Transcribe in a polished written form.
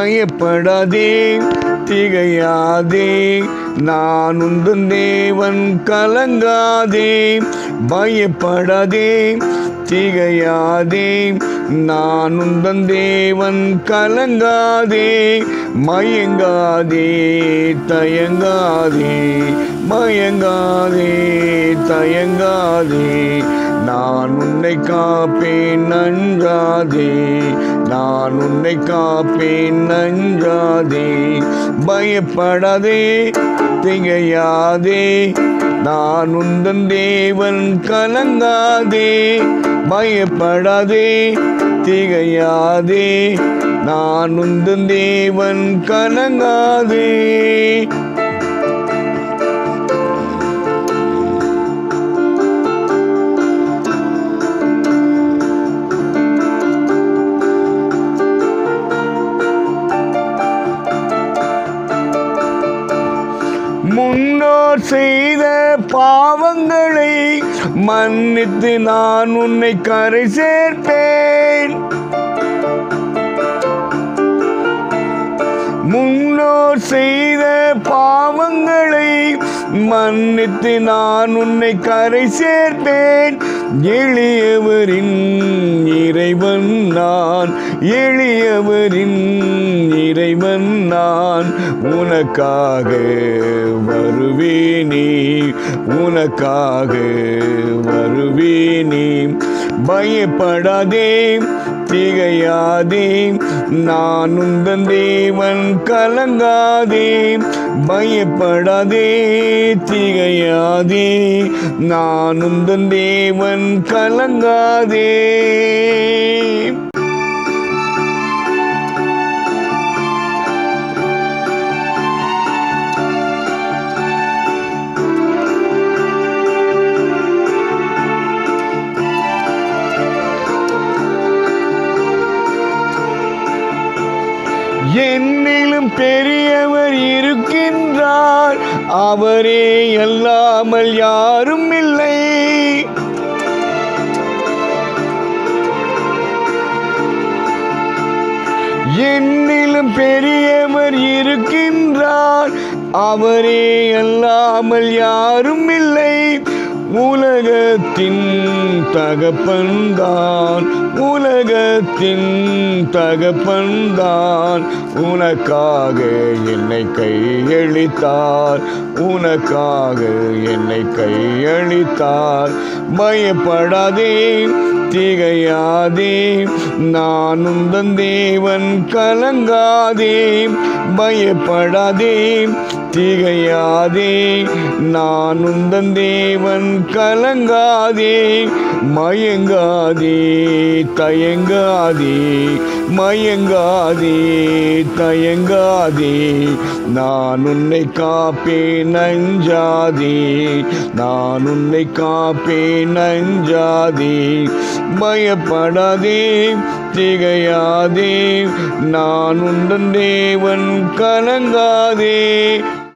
பயப்படாதே திகையாதே, நான் உந்தன் தேவன் கலங்காதே. பயப்படாதே திகையாதே, நான் உந்தன் தேவன் கலங்காதே. மயங்காதே தயங்காதே, மயங்காதே தயங்காதே, நான் உன்னை காப்பேன் நன்றாதே, நான் உன்னை காப்பேன் நன்றாதே. பயப்படாதே திகையாதே, நான் உந்தன் தேவன் கலங்காதே. பயப்படாதே திகையாதே, நான் உந்தன் தேவன் கலங்காதே. முன்னோர் செய்த பாவங்களை மன்னித்து நான் உன்னை கரை சேர்ப்பேன். முன்னோர் செய்த பாவங்களை மன்னித்து நான் உன்னை கரை சேர்ப்பேன். எளியவரின் இறைவன் நான், எளியவரின் இறைவன் நான். உனக்காக வருவேனே, உனக்காக வருவேனே. பயப்படாதே திகையாதே, நான் உந்தன் தேவன் கலங்காதே. பயப்படாதே திகையாதே, நான் உந்தன் தேவன் கலங்காதே. என்னிலும் பெரியவர் இருக்கின்றார், அவரே அல்லாமல் யாரும் இல்லை. என்னிலும் பெரியவர் இருக்கின்றார், அவரே அல்லாமல் யாரும் இல்லை. உலகத்தின் தகப்பன்தான், உலகத்தின் தகப்பன்தான். உனக்காக என்னை கையளித்தார், உனக்காக என்னை கையளித்தார். பயப்படாதே திகையாதே, நான் உந்தன் தேவன் கலங்காதே. பயப்படாதே திகையாதே, நான் உந்தன் தேவன் கலங்காதே. மயங்காதே தயங்காதே, மயங்காதே தயங்காதே, நான் உன்னை காப்பேன் அஞ்சாதே, நான் உன்னை காப்பேன் அஞ்சாதே. பயப்படாதே திகையாதே, நான் உந்தன் தேவன் கலங்காதே.